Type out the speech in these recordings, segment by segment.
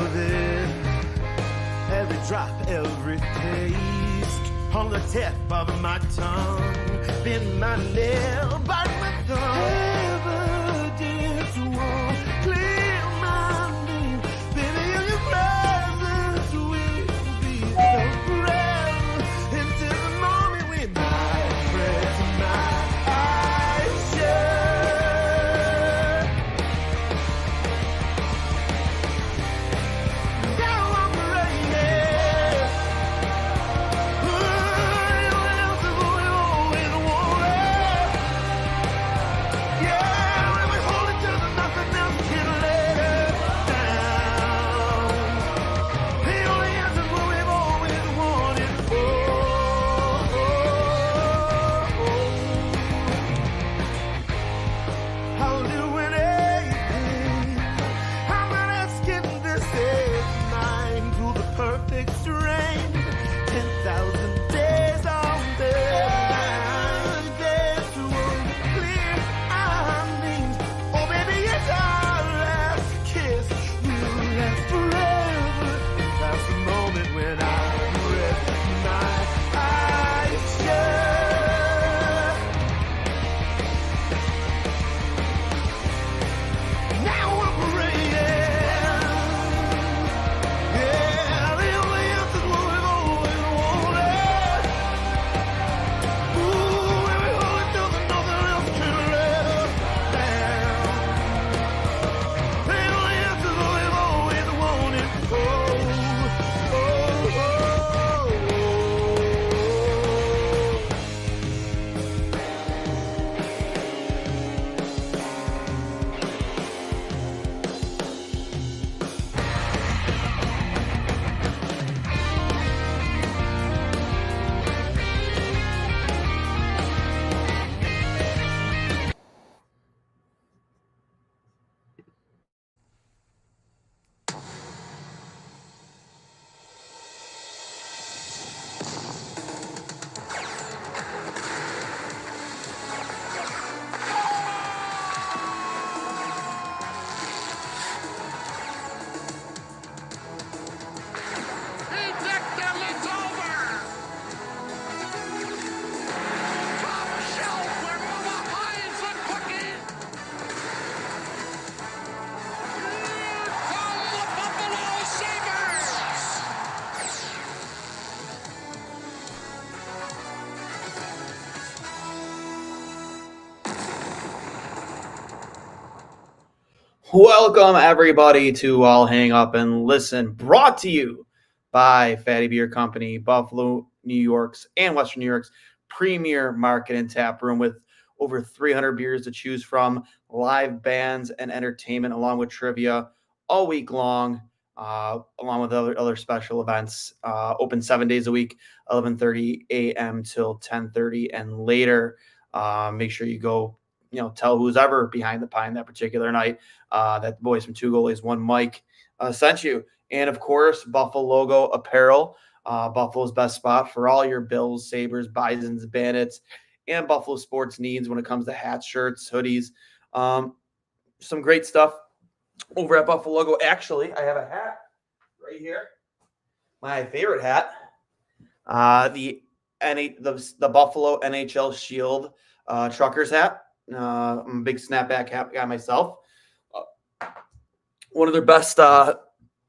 of it. Every drop, every taste on the tip of my tongue. Bend my nail, bite my thumb. Evidence won't clear my name. Baby, your presence will be the breath into the moment when I press my eyes shut. Now I'm praying. I'll do anything. I'm not asking to save mine through the perfect strain. 10,000 days on the line. Days to clear our names. Oh, baby, it's our last kiss. Will last forever. That's the moment when I rest my eyes shut. Now I'm praying. Yeah, the only answer's what we've always wanted. Ooh, and we hold it till there's nothing else can let us down. The only answer's what we've always wanted. Oh, oh, oh, oh. Eject them, it's over! Top shelf where Mama hides the cookies! Here come the Buffalo Sabres! Welcome, everybody, to All Hang Up and Listen, brought to you by Fatty Beer Company, Buffalo, New York's, and Western New York's premier market and tap room with over 300 beers to choose from, live bands and entertainment, along with trivia all week long, along with other special events. Open 7 days a week, 11:30 a.m. till 10:30 and later. Make sure you go, tell who's ever behind the pine that particular night. That the boys from Two Goalies, One Mike sent you. And of course, Buffalo logo apparel, Buffalo's best spot for all your Bills, Sabres, Bisons, Bandits, and Buffalo sports needs when it comes to hats, shirts, hoodies. Some great stuff over at Buffalo logo. Actually, I have a hat right here. My favorite hat. The Buffalo NHL Shield truckers hat. I'm a big snapback hat guy myself. One of their best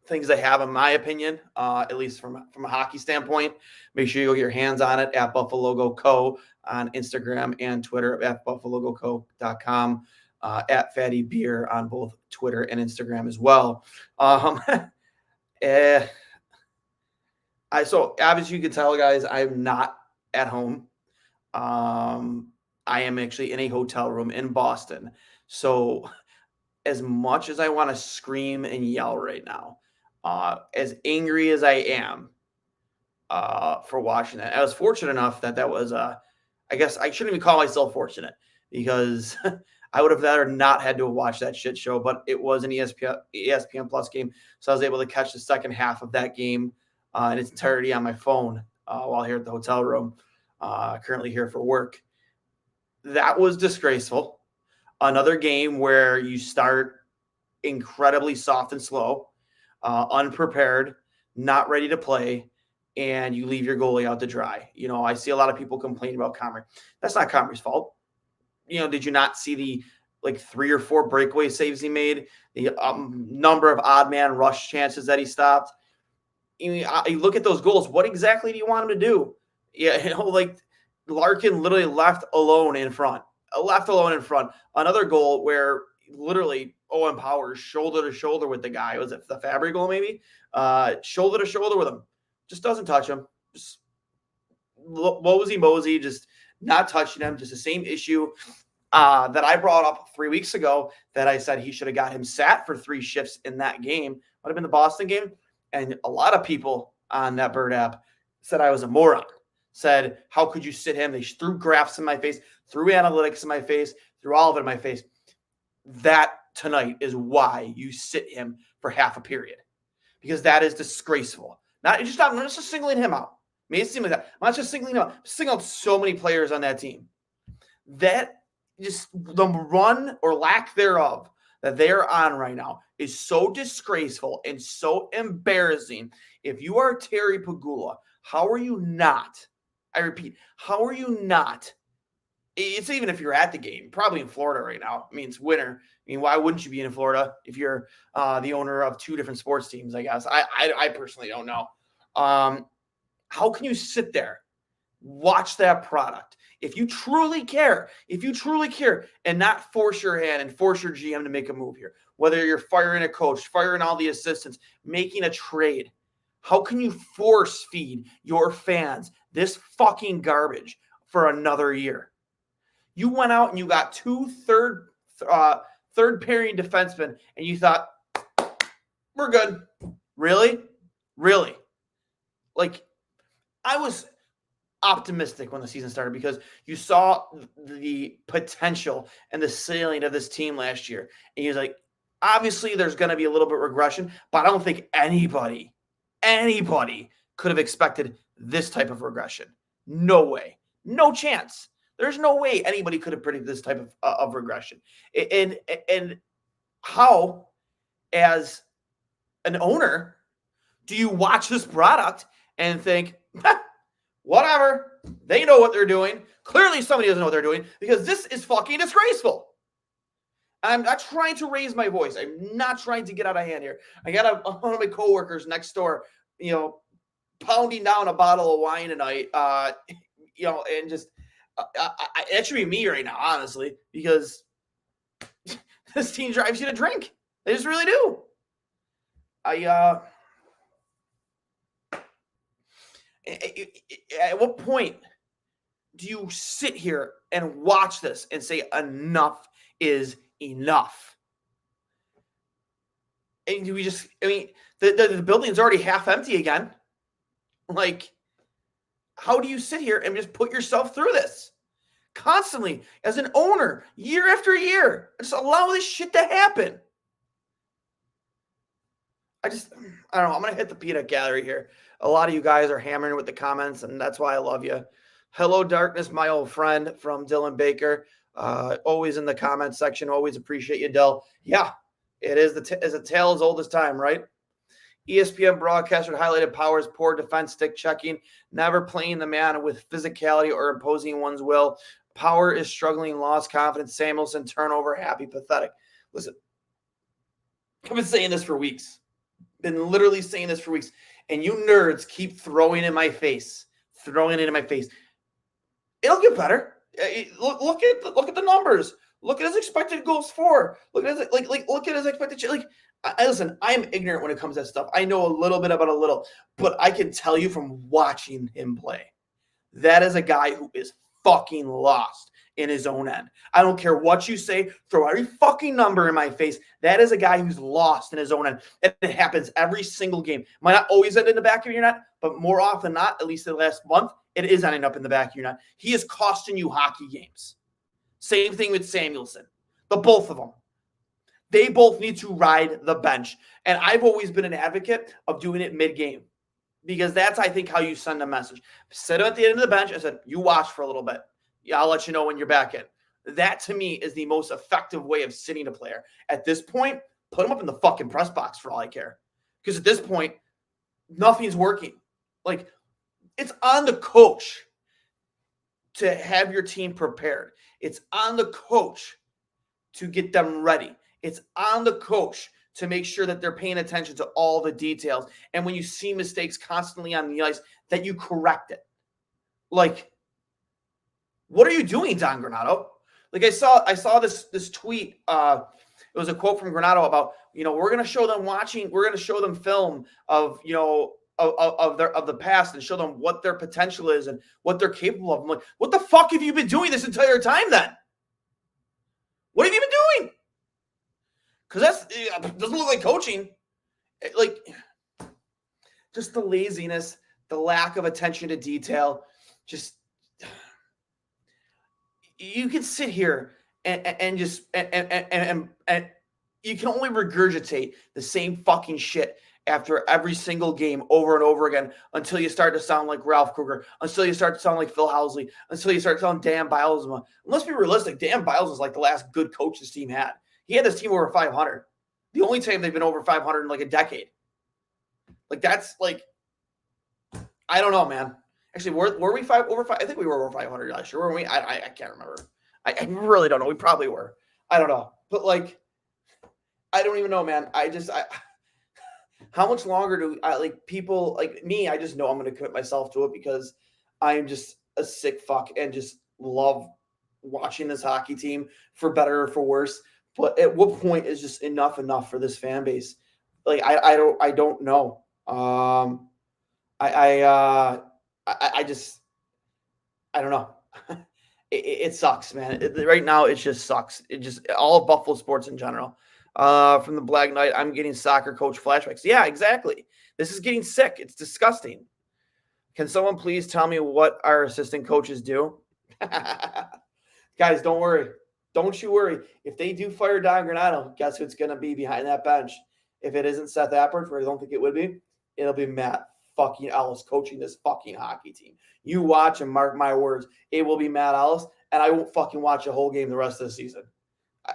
things they have, in my opinion, at least from a hockey standpoint. Make sure you go get your hands on it at Buffalo Logo Co. on Instagram and Twitter at buffalogoco.com, at Fatty Beer on both Twitter and Instagram as well. So obviously you can tell, guys, I'm not at home. I am actually in a hotel room in Boston. So as much as I want to scream and yell right now, as angry as I am for watching that, I was fortunate enough that was, I guess I shouldn't even call myself fortunate, because I would have rather not had to watch that shit show, but it was an ESPN Plus game. So I was able to catch the second half of that game in its entirety on my phone while here at the hotel room, currently here for work. That was disgraceful. Another game where you start incredibly soft and slow. unprepared, not ready to play, and you leave your goalie out to dry. I see a lot of people complain about Comrie. That's not Comrie's fault. Did you not see the 3 or 4 breakaway saves he made? The number of odd man rush chances that he stopped. You look at those goals. What exactly do you want him to do? Yeah, Larkin literally left alone in front. Another goal where literally Owen Powers shoulder to shoulder with the guy. Was it the Fabry goal maybe? Shoulder to shoulder with him. Just doesn't touch him. Just mosey, just not touching him. Just the same issue that I brought up 3 weeks ago that I said he should have got him sat for 3 shifts in that game. Might have been the Boston game. And a lot of people on that Bird app said I was a moron. Said, how could you sit him? They threw graphs in my face, threw analytics in my face, threw all of it in my face. That tonight is why you sit him for half a period. Because that is disgraceful. I'm not just singling him out. May it seem like that. I'm not just singling him out. I'm singling out so many players on that team. That just the run or lack thereof that they're on right now is so disgraceful and so embarrassing. If you are Terry Pegula, how are you not? I repeat, how are you not? It's even if you're at the game, probably in Florida right now. I mean, it's winter. I mean, why wouldn't you be in Florida if you're the owner of 2 different sports teams, I guess? I personally don't know. How can you sit there, watch that product? If you truly care, and not force your hand and force your GM to make a move here, whether you're firing a coach, firing all the assistants, making a trade, how can you force feed your fans this fucking garbage for another year? You went out and you got 2 third pairing defensemen, and you thought, we're good. Really? I was optimistic when the season started because you saw the potential and the ceiling of this team last year. And he was like, obviously there's going to be a little bit of regression, but I don't think anybody could have expected this type of regression. No way. No chance. There's no way anybody could have predicted this type of regression. And how, as an owner, do you watch this product and think, whatever, they know what they're doing. Clearly somebody doesn't know what they're doing because this is fucking disgraceful. I'm not trying to raise my voice. I'm not trying to get out of hand here. I got one of my coworkers next door, pounding down a bottle of wine tonight, and just it should be me right now, honestly, because this team drives you to drink. They just really do. At what point do you sit here and watch this and say enough is enough? And do we just, the building's already half empty again. How do you sit here and just put yourself through this constantly as an owner year after year? Just allow this shit to happen. I don't know. I'm going to hit the peanut gallery here. A lot of you guys are hammering with the comments, and that's why I love you. Hello, Darkness, my old friend from Dylan Baker. Always in the comments section. Always appreciate you, Dill. Yeah, it is a tale as old as time, right? ESPN broadcaster highlighted Power's poor defense stick checking, never playing the man with physicality or imposing one's will. Power is struggling, lost confidence. Samuelson, turnover, happy, pathetic. Listen, I've been saying this for weeks. Been literally saying this for weeks. And you nerds keep throwing it in my face. It'll get better. Look at the numbers. Look at his expected goals for. Look at his look at his expected. Listen, I am ignorant when it comes to that stuff. I know a little bit about a little, but I can tell you from watching him play, that is a guy who is fucking lost in his own end. I don't care what you say. Throw every fucking number in my face. That is a guy who's lost in his own end. And it happens every single game. Might not always end in the back of your net, but more often than not, at least the last month, it is ending up in the back of your net. He is costing you hockey games. Same thing with Samuelson. The both of them. They both need to ride the bench. And I've always been an advocate of doing it mid-game because that's, I think, how you send a message. Sit at the end of the bench and said, you watch for a little bit. Yeah, I'll let you know when you're back in. That, to me, is the most effective way of sitting a player. At this point, put him up in the fucking press box for all I care. Because at this point, nothing's working. Like, it's on the coach to have your team prepared. It's on the coach to get them ready. It's on the coach to make sure that they're paying attention to all the details. And when you see mistakes constantly on the ice, that you correct it. Like, what are you doing, Don Granato? Like, I saw this tweet. It was a quote from Granato about, we're going to show them film of, of the past and show them what their potential is and what they're capable of. I'm like, what the fuck have you been doing this entire time then? What have you been doing? Because that doesn't look like coaching. Like, just the laziness, the lack of attention to detail. Just, you can sit here and you can only regurgitate the same fucking shit after every single game over and over again until you start to sound like Ralph Kruger, until you start to sound like Phil Housley, until you start sounding Dan Bilesma. And let's be realistic, Dan Biles is like the last good coach this team had. He had this team over 500. The only time they've been over 500 in like a decade. Like, that's like, I don't know, man. Actually, were we over 5? I think we were over 500 last year, weren't we? I can't remember. I really don't know. We probably were. I don't know. But, like, I don't even know, man. How much longer do people like me? I just know I'm going to commit myself to it because I am just a sick fuck and just love watching this hockey team, for better or for worse. But at what point is just enough for this fan base? Like, I don't know. I don't know. It sucks, man. Right now, it just sucks. It just, all of Buffalo sports in general. From the Black Knight, I'm getting soccer coach flashbacks. Yeah, exactly. This is getting sick. It's disgusting. Can someone please tell me what our assistant coaches do? Guys, don't worry. Don't you worry. If they do fire Don Granato, guess who's going to be behind that bench? If it isn't Seth Appert, where I don't think it would be, it'll be Matt fucking Ellis coaching this fucking hockey team. You watch and mark my words. It will be Matt Ellis, and I won't fucking watch a whole game the rest of the season.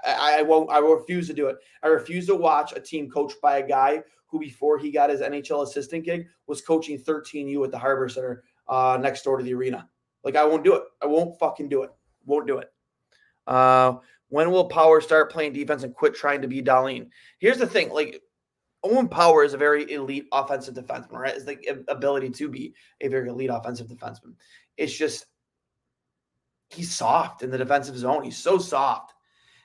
I won't. I refuse to do it. I refuse to watch a team coached by a guy who, before he got his NHL assistant gig, was coaching 13U at the Harbor Center next door to the arena. Like, I won't do it. I won't fucking do it. Won't do it. When will Power start playing defense and quit trying to be Darlene? Here's the thing. Like, Owen Power is a very elite offensive defenseman, right? It's the ability to be a very elite offensive defenseman. It's just, he's soft in the defensive zone. He's so soft.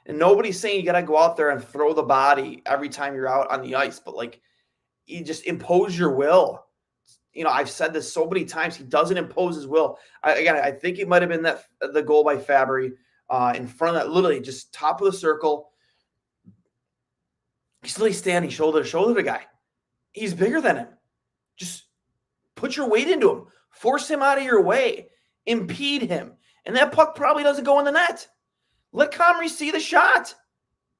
And nobody's saying you got to go out there and throw the body every time you're out on the ice, but like, you just impose your will. I've said this so many times. He doesn't impose his will. I think it might have been the goal by Fabry in front of that, literally just top of the circle. He's literally standing shoulder to shoulder with the guy. He's bigger than him. Just put your weight into him. Force him out of your way. Impede him. And that puck probably doesn't go in the net. Let Comrie see the shot.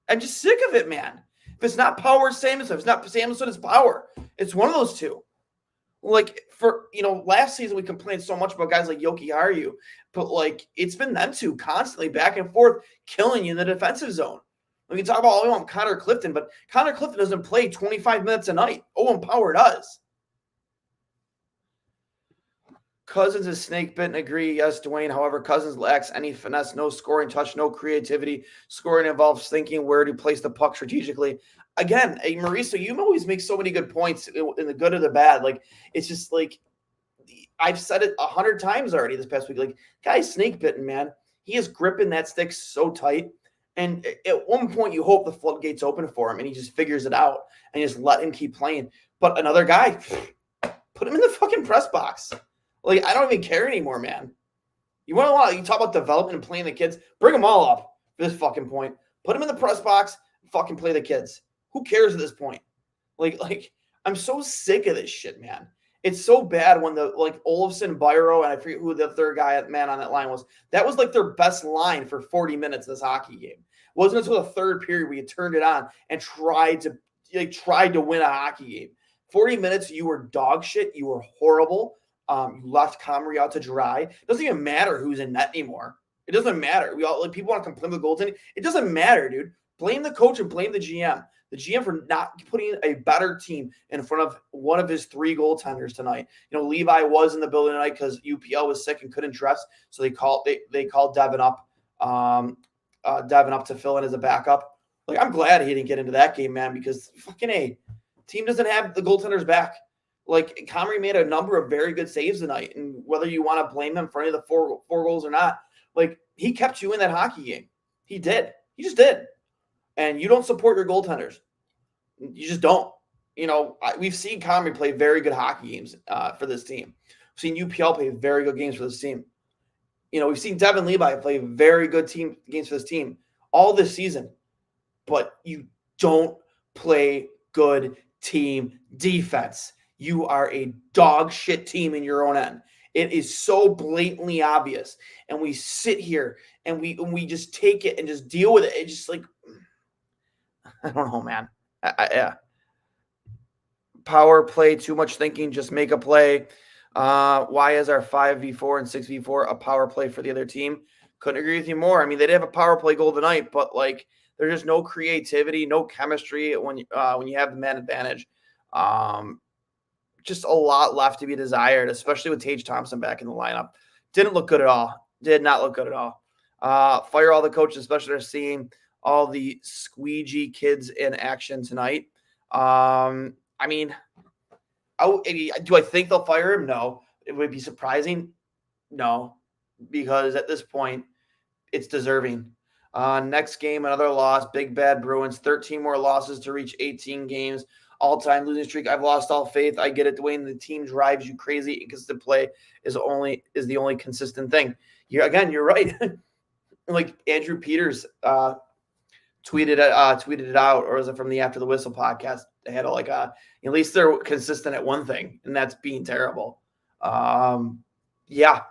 I'm just sick of it, man. If it's not Power, it's Samuelsson. If it's not Samuelsson, it's Power. It's one of those two. Like, for, last season we complained so much about guys like Yoki Haru, but like, it's been them two constantly back and forth killing you in the defensive zone. We can talk about all we want Connor Clifton, but Connor Clifton doesn't play 25 minutes a night. Owen Power does. Cousins is snake bitten. Agree. Yes, Duane. However, Cousins lacks any finesse, no scoring touch, no creativity. Scoring involves thinking where to place the puck strategically. Again, Mauricio, you always make so many good points in the good or the bad. Like, it's just like, I've said it 100 times already this past week. Like, guy's snake bitten, man. He is gripping that stick so tight. And at one point, you hope the floodgates open for him and he just figures it out and just let him keep playing. But another guy, put him in the fucking press box. Like, I don't even care anymore, man. You talk about development and playing the kids, bring them all up for this fucking point. Put them in the press box, fucking play the kids. Who cares at this point? Like I'm so sick of this shit, man. It's so bad when Olofsson, Byro, and I forget who the third man on that line was. That was like their best line for 40 minutes of this hockey game. It wasn't until the third period we had turned it on and tried to win a hockey game. 40 minutes, you were dog shit. You were horrible. You left Comrie out to dry. It doesn't even matter who's in net anymore. It doesn't matter. People want to complain with goaltending. It doesn't matter, dude. Blame the coach and blame the GM. the GM for not putting a better team in front of one of his 3 goaltenders tonight. Levi was in the building tonight because UPL was sick and couldn't dress, so they called Devin up, to fill in as a backup. Like, I'm glad he didn't get into that game, man, because fucking team doesn't have the goaltenders back. Like, Comrie made a number of very good saves tonight, and whether you want to blame him for any of the four goals or not, like, he kept you in that hockey game. He did. He just did. And you don't support your goaltenders. You just don't. We've seen Comrie play very good hockey games for this team. We've seen UPL play very good games for this team. We've seen Devin Levi play very good games for this team all this season. But you don't play good team defense. You are a dog shit team in your own end. It is so blatantly obvious. And we sit here and we just take it and just deal with it. It's just like, I don't know, man. Yeah. Power play, too much thinking, just make a play. Why is our 5v4 and 6v4 a power play for the other team? Couldn't agree with you more. I mean, they did have a power play goal tonight, but like, there's just no creativity, no chemistry when you have the man advantage. Just a lot left to be desired, especially with Tage Thompson back in the lineup. Didn't look good at all. Did not look good at all. Fire all the coaches, especially they're seeing all the squeegee kids in action tonight. I mean, do I think they'll fire him? No. It would be surprising. No, because at this point, it's deserving. Next game, another loss. Big bad Bruins. 13 more losses to reach 18 games. All-time losing streak. I've lost all faith. I get it, Duane. The team drives you crazy. Inconsistent play is the only consistent thing. You're right. Like Andrew Peters tweeted it out, or was it from the After the Whistle podcast? They had at least they're consistent at one thing, and that's being terrible. Yeah,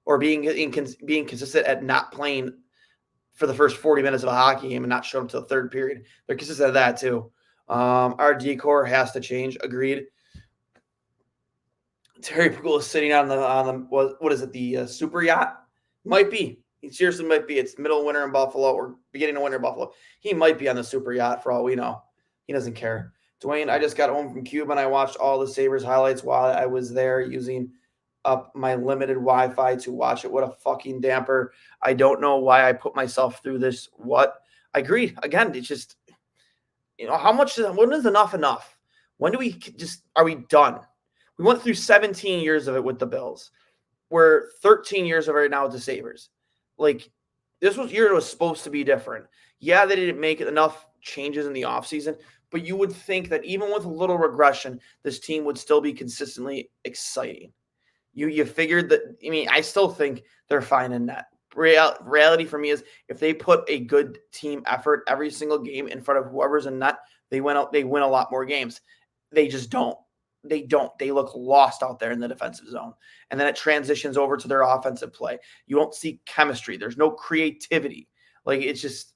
or being consistent at not playing for the first 40 minutes of a hockey game and not showing up to the third period. They're consistent of that too. Our decor has to change. Agreed. Terry Pagula is sitting on the what is it? The super yacht? Might be. He seriously might be. It's middle of winter in Buffalo or beginning of winter in Buffalo. He might be on the super yacht for all we know. He doesn't care. Duane, I just got home from Cuba and I watched all the Sabres highlights while I was there using up my limited Wi-Fi to watch it. What a fucking damper. I don't know why I put myself through this. What? I agreed. Again, it's just, when is enough? When are we done? We went through 17 years of it with the Bills. We're 13 years of it right now with the Sabres. Like, this year was supposed to be different. Yeah, they didn't make enough changes in the offseason, but you would think that even with a little regression, this team would still be consistently exciting. You figured that. I mean, I still think they're fine in net. Reality for me is if they put a good team effort every single game in front of whoever's in net, they win a lot more games. They just don't. They don't. They look lost out there in the defensive zone. And then it transitions over to their offensive play. You don't see chemistry. There's no creativity. Like, it's just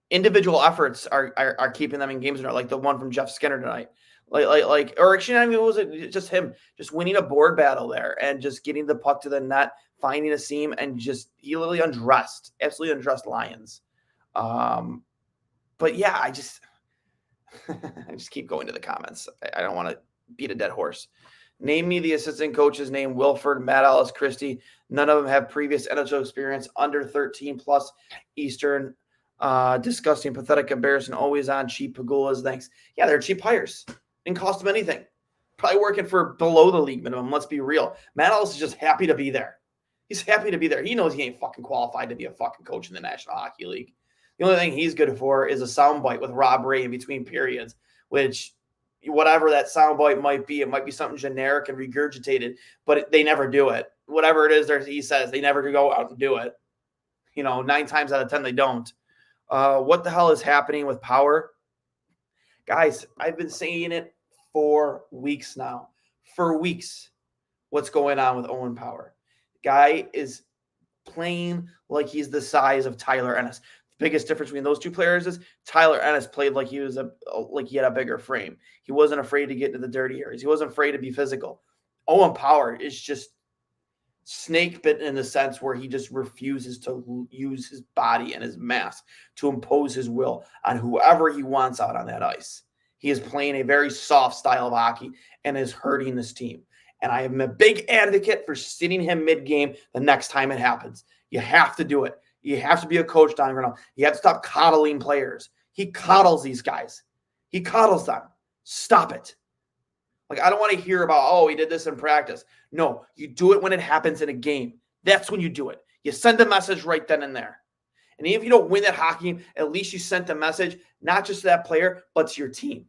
individual efforts are keeping them in games, like the one from Jeff Skinner tonight. Or actually, I mean, was it just him just winning a board battle there and just getting the puck to the net, finding a seam, and he literally absolutely undressed Lions. But yeah, I just keep going to the comments. I don't want to beat a dead horse. Name me the assistant coach's name: Wilford, Matt Ellis, Christie. None of them have previous NHL experience. Under 13 plus Eastern. Disgusting, pathetic comparison. Always on cheap Pagulas. Thanks. Yeah, they're cheap hires. Didn't cost them anything. Probably working for below the league minimum. Let's be real. Matt Ellis is just happy to be there. He's happy to be there. He knows he ain't fucking qualified to be a fucking coach in the National Hockey League. The only thing he's good for is a soundbite with Rob Ray in between periods, which whatever that soundbite might be, it might be something generic and regurgitated, but they never do it. Whatever it is he says, they never go out and do it. 9 times out of 10, they don't. What the hell is happening with Power? Guys, I've been saying it for weeks now. For weeks, what's going on with Owen Power? Guy is playing like he's the size of Tyler Ennis. The biggest difference between those two players is Tyler Ennis played like he was like he had a bigger frame. He wasn't afraid to get into the dirty areas. He wasn't afraid to be physical. Owen Power is just snake bitten in the sense where he just refuses to use his body and his mass to impose his will on whoever he wants out on that ice. He is playing a very soft style of hockey and is hurting this team. And I am a big advocate for sitting him mid-game the next time it happens. You have to do it. You have to be a coach, Don Granato. You have to stop coddling players. He coddles these guys. He coddles them. Stop it. Like, I don't want to hear about, oh, he did this in practice. No, you do it when it happens in a game. That's when you do it. You send a message right then and there. And even if you don't win that hockey game, at least you sent a message, not just to that player, but to your team.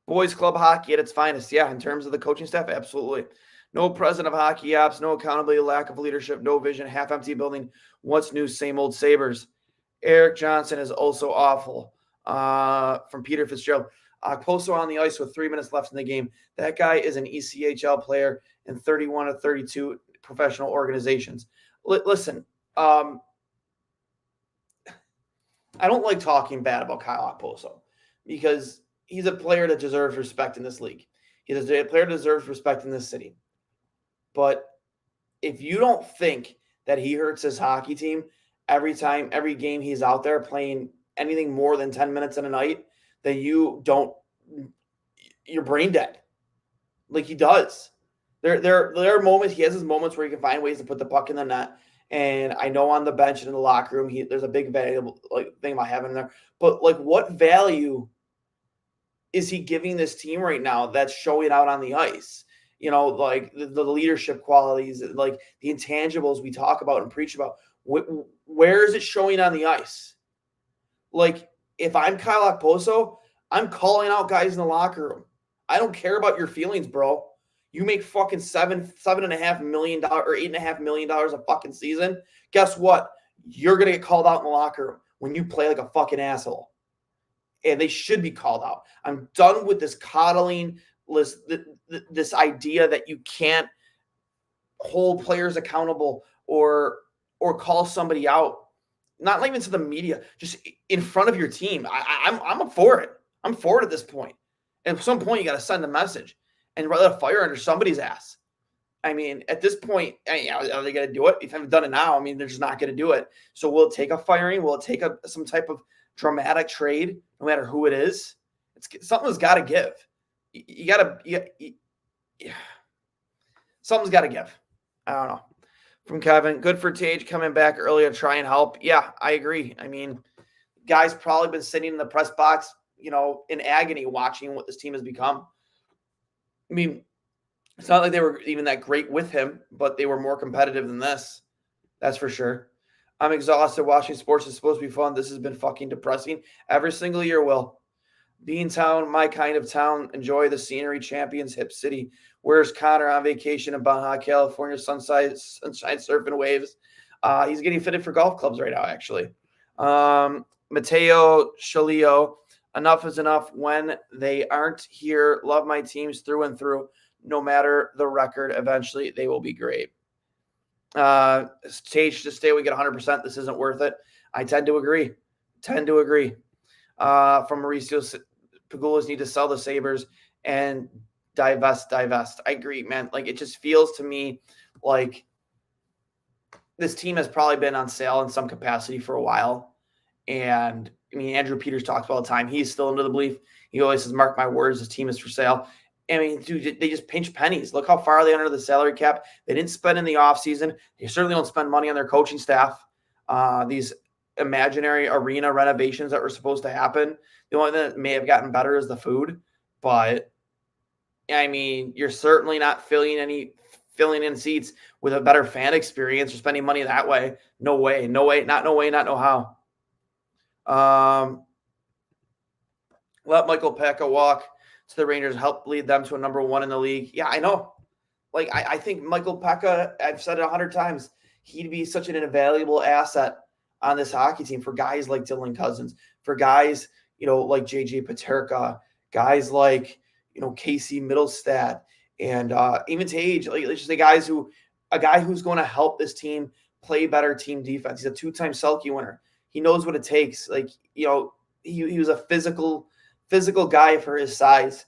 Boys club hockey at its finest. Yeah, in terms of the coaching staff, absolutely. No president of hockey ops, no accountability, lack of leadership, no vision, half-empty building. What's new? Same old Sabres. Eric Johnson is also awful. From Peter Fitzgerald. Poso on the ice with 3 minutes left in the game. That guy is an ECHL player in 31 of 32 professional organizations. Listen, I don't like talking bad about Kyle Poso because he's a player that deserves respect in this league. He's a player that deserves respect in this city. But if you don't think that he hurts his hockey team every game he's out there playing anything more than 10 minutes in a night, then you're brain dead. Like he does. There are moments, he has his moments where he can find ways to put the puck in the net. And I know on the bench and in the locker room, there's a big valuable thing about having him there. But what value is he giving this team right now that's showing out on the ice? The leadership qualities, like the intangibles we talk about and preach about. Where is it showing on the ice? Like, if I'm Kyle Okposo, I'm calling out guys in the locker room. I don't care about your feelings, bro. You make fucking $7.5 million or $8.5 million a fucking season. Guess what? You're gonna get called out in the locker room when you play like a fucking asshole. And they should be called out. I'm done with this coddling, this idea that you can't hold players accountable or call somebody out. Not even to the media, just in front of your team. I'm for it. I'm for it at this point. And at some point, you got to send a message and let a fire under somebody's ass. I mean, at this point, are they going to do it? If they haven't done it now, I mean, they're just not going to do it. So will it take a firing? Will it take some type of dramatic trade, no matter who it is? Something's got to give. Something's got to give. I don't know. From Kevin, good for Tage coming back early to try and help. Yeah, I agree. I mean, guys probably been sitting in the press box, in agony watching what this team has become. I mean, it's not like they were even that great with him, but they were more competitive than this. That's for sure. I'm exhausted. Watching sports is supposed to be fun. This has been fucking depressing every single year, Will. Beantown, my kind of town. Enjoy the scenery. Champions, hip city. Where's Connor on vacation in Baja California? Sunshine surfing waves. He's getting fitted for golf clubs right now, actually. Mateo Shalio. Enough is enough when they aren't here. Love my teams through and through. No matter the record, eventually they will be great. Stage to stay, we get 100%. This isn't worth it. I tend to agree. From Mauricio, Pagulas need to sell the Sabres and divest. I agree, man. Like, it just feels to me like this team has probably been on sale in some capacity for a while. And I mean, Andrew Peters talks all the time. He's still into the belief. He always says, mark my words, this team is for sale. I mean, dude, they just pinch pennies. Look how far they under the salary cap. They didn't spend in the offseason. They certainly don't spend money on their coaching staff. These imaginary arena renovations that were supposed to happen. The only thing that may have gotten better is the food. But, I mean, you're certainly not filling in seats with a better fan experience or spending money that way. No way, not no how. Let Michael Pekka walk to the Rangers, help lead them to a number one in the league. Yeah, I know. Like, I think Michael Pekka, I've said it 100 times, he'd be such an invaluable asset on this hockey team for guys like Dylan Cousins, for guys, like JJ Paterka, guys like, Casey Middlestat, and even Tage, like just a guy who's going to help this team play better team defense. He's a 2-time Selke winner. He knows what it takes. Like, he was a physical guy for his size.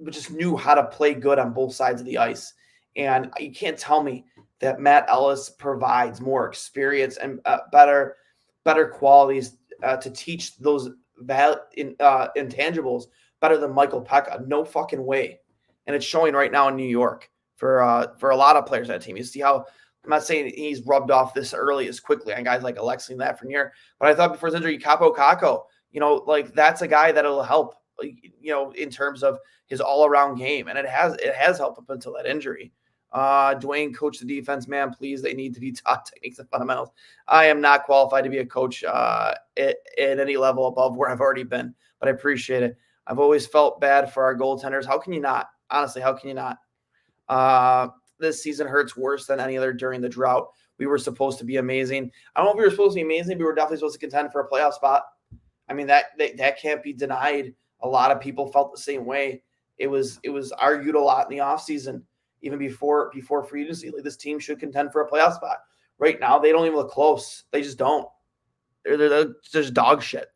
but just knew how to play good on both sides of the ice. And you can't tell me that Matt Ellis provides more experience and better qualities to teach those intangibles better than Michael Pekka. No fucking way. And it's showing right now in New York for a lot of players on that team. You see how I'm not saying he's rubbed off this early as quickly on guys like Alexei Lafreniere, but I thought before his injury, Capo Caco, like that's a guy that'll help, in terms of his all-around game, and it has helped up until that injury. Duane, coach the defense, man. Please, they need to be taught techniques and fundamentals. I am not qualified to be a coach at any level above where I've already been, but I appreciate it. I've always felt bad for our goaltenders. How can you not? Honestly, how can you not? This season hurts worse than any other during the drought. We were supposed to be amazing. I don't know if we were supposed to be amazing, but we were definitely supposed to contend for a playoff spot. I mean, that can't be denied. A lot of people felt the same way. It was argued a lot in the offseason, even before free agency. Like, this team should contend for a playoff spot. Right now, they don't even look close. They just don't. They're just dog shit.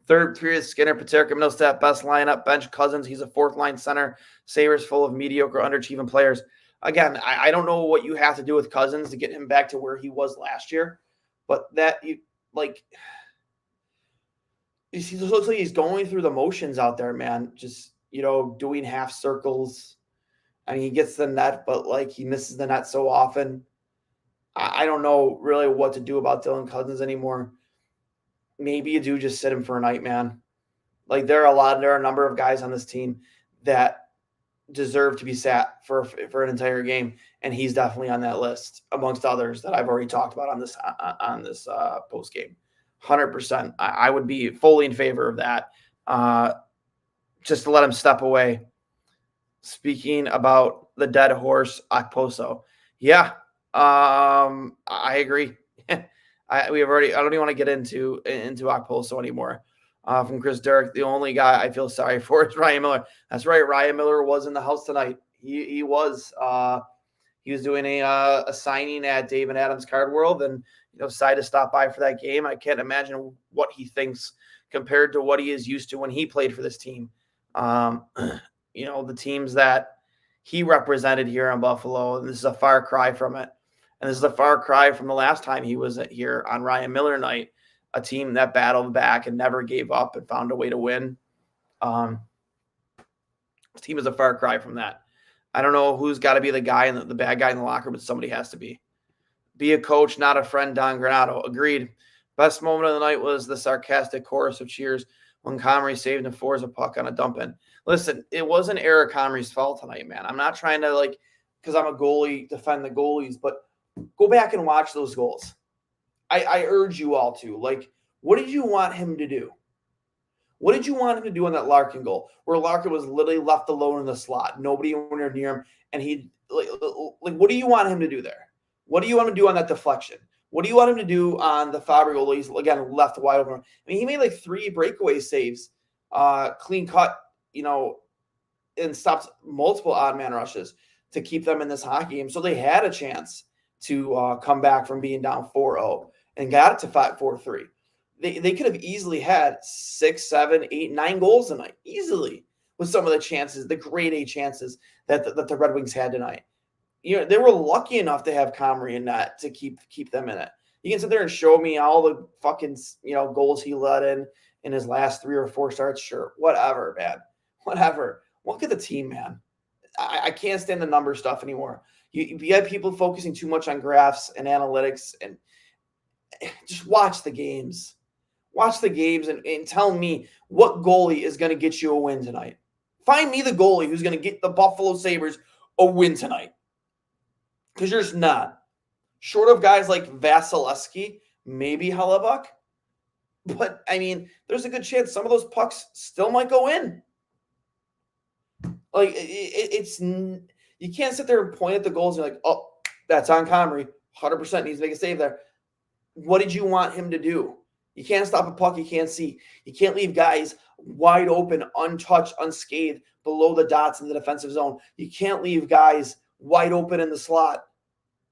Third period, Skinner, Paterka, Middlestat, best lineup, bench Cousins. He's a fourth-line center. Sabres full of mediocre, underachieving players. Again, I don't know what you have to do with Cousins to get him back to where he was last year, but he looks like he's going through the motions out there, man. Just, doing half circles. I mean, he gets the net, but he misses the net so often. I don't know really what to do about Dylan Cousins anymore. Maybe you do just sit him for a night, man. There are a number of guys on this team that deserve to be sat for an entire game, and he's definitely on that list amongst others that I've already talked about on this post game. 100%. I would be fully in favor of that. Just to let him step away. Speaking about the dead horse, Okposo. Yeah, I agree. I don't even want to get into Okposo anymore. From Chris Derrick, the only guy I feel sorry for is Ryan Miller. That's right, Ryan Miller was in the house tonight. He was doing a signing at Dave and Adams Card World, and decided to stop by for that game. I can't imagine what he thinks compared to what he is used to when he played for this team. The teams that he represented here in Buffalo, and this is a far cry from it. And this is a far cry from the last time he was here on Ryan Miller night, a team that battled back and never gave up and found a way to win. This team is a far cry from that. I don't know who's got to be the guy and the bad guy in the locker room, but somebody has to be. Be a coach, not a friend, Don Granato. Agreed. Best moment of the night was the sarcastic chorus of cheers when Comrie saved and Forza puck on a dump-in. Listen, it wasn't Eric Comrie's fault tonight, man. I'm not trying to, because I'm a goalie, defend the goalies, but go back and watch those goals. I urge you all to. What did you want him to do? What did you want him to do on that Larkin goal, where Larkin was literally left alone in the slot, nobody anywhere near him, and he what do you want him to do there? What do you want him to do on that deflection? What do you want him to do on the Fabbri goal? He's again left wide open. I mean, he made 3 breakaway saves, clean cut, and stopped multiple odd man rushes to keep them in this hockey game. So they had a chance to come back from being down 4-0 and got it to 4-3. They could have easily had 6, 7, 8, 9 goals tonight, easily, with some of the chances, the grade A chances that the Red Wings had tonight. They were lucky enough to have Comrie in that to keep them in it. You can sit there and show me all the fucking goals he let in his last 3 or 4 starts. Sure, whatever, man, whatever. Look at the team, man. I can't stand the number stuff anymore. You have people focusing too much on graphs and analytics, and just watch the games. Watch the games and tell me what goalie is going to get you a win tonight. Find me the goalie who's going to get the Buffalo Sabres a win tonight. Because you're just not. Short of guys like Vasilevsky, maybe Hellebuck. But, I mean, there's a good chance some of those pucks still might go in. You can't sit there and point at the goals and you're like, oh, that's on Comrie. 100% needs to make a save there. What did you want him to do? You can't stop a puck you can't see. You can't leave guys wide open, untouched, unscathed, below the dots in the defensive zone. You can't leave guys wide open in the slot.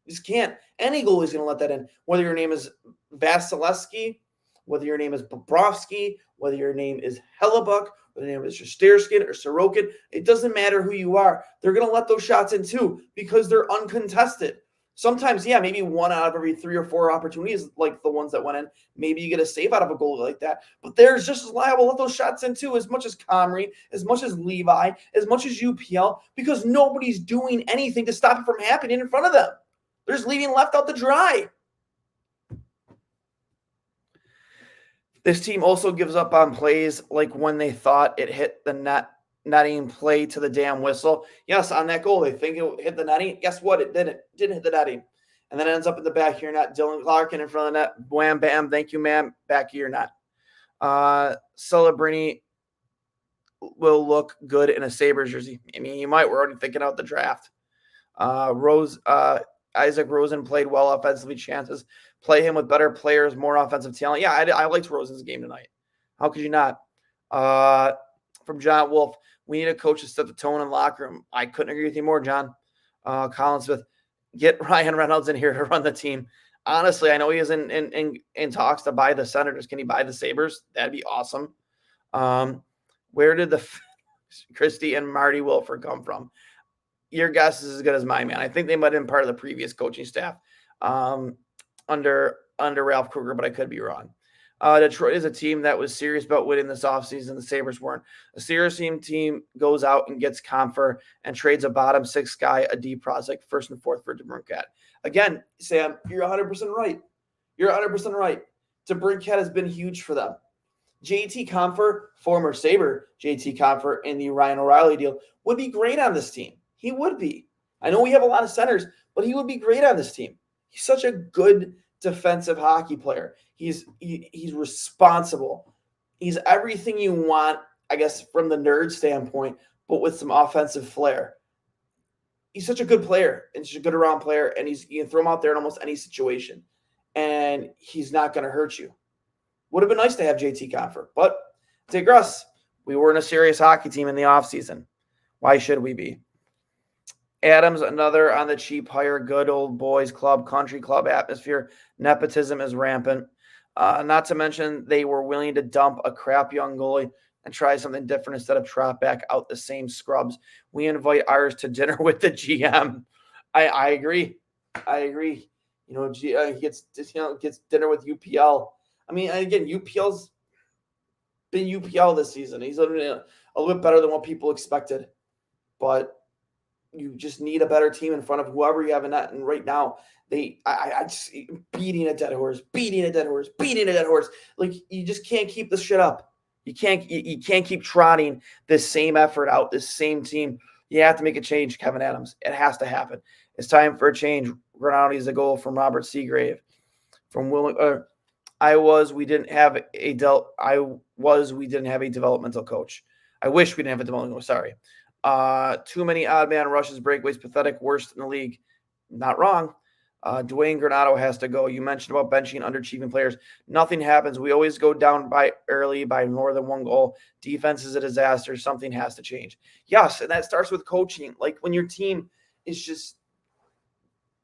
You just can't. Any goalie is going to let that in. Whether your name is Vasilevsky, whether your name is Bobrovsky, whether your name is Hellebuck, whether it's Shesterkin or Sorokin, it doesn't matter who you are. They're going to let those shots in too because they're uncontested. Sometimes, yeah, maybe 1 out of every 3 or 4 opportunities, like the ones that went in, maybe you get a save out of a goal like that. But there's just as liable to let those shots in too, as much as Comrie, as much as Levi, as much as UPL, because nobody's doing anything to stop it from happening in front of them. They're just leaving left out to dry. This team also gives up on plays like when they thought it hit the net. Netting play to the damn whistle. Yes, on that goal, they think it hit the netting. Guess what? It didn't. It didn't hit the netting. And then it ends up in the back of your net. Dylan Larkin in front of the net. Wham, bam. Thank you, ma'am. Back of your net. Celebrini will look good in a Sabres jersey. I mean, you might. We're already thinking out the draft. Isaac Rosen played well offensively. Chances. Play him with better players, more offensive talent. Yeah, I liked Rosen's game tonight. How could you not? From John Wolf, we need a coach to set the tone in the locker room. I couldn't agree with you more, John. Colin Smith, get Ryan Reynolds in here to run the team. Honestly, I know he is in talks to buy the Senators. Can he buy the Sabres? That'd be awesome. Where did the Christie and Marty Wilford come from? Your guess is as good as mine, man. I think they might have been part of the previous coaching staff under Ralph Kruger, but I could be wrong. Detroit is a team that was serious about winning this offseason. The Sabres weren't. A serious team goes out and gets Comfer and trades a bottom 6 guy, a D prospect, 1st and 4th for DeBrincat. Again, Sam, you're 100% right. You're 100% right. DeBrincat has been huge for them. JT Comfer, former Sabre JT Comfer in the Ryan O'Reilly deal, would be great on this team. He would be. I know we have a lot of centers, but he would be great on this team. He's such a good defensive hockey player. He's responsible. He's everything you want, I guess, from the nerd standpoint, but with some offensive flair. He's such a good player and such a good around player, and you can throw him out there in almost any situation, and he's not going to hurt you. Would have been nice to have JT Comfer, but digress. We weren't a serious hockey team in the offseason. Why should we be? Adams, another on the cheap hire, good old boys club, country club atmosphere. Nepotism is rampant. Not to mention they were willing to dump a crap young goalie and try something different instead of trot back out the same scrubs. We invite ours to dinner with the GM. I agree. You know, he gets dinner with UPL. I mean, again, UPL's been UPL this season. He's a little bit better than what people expected, but you just need a better team in front of whoever you have in that. And right now, I just beating a dead horse. Like, you just can't keep this shit up. You can't keep trotting this same effort out, this same team. You have to make a change, Kevin Adams. It has to happen. It's time for a change. Ronaldo's a goal from Robert Seagrave. From we didn't have a developmental coach. I wish we didn't have a developmental coach. Sorry. Too many odd man rushes, breakaways, pathetic, worst in the league. Not wrong. Duane Granato has to go. You mentioned about benching underachieving players. Nothing happens. We always go down early by more than 1 goal. Defense is a disaster. Something has to change. Yes, and that starts with coaching. Like, when your team is just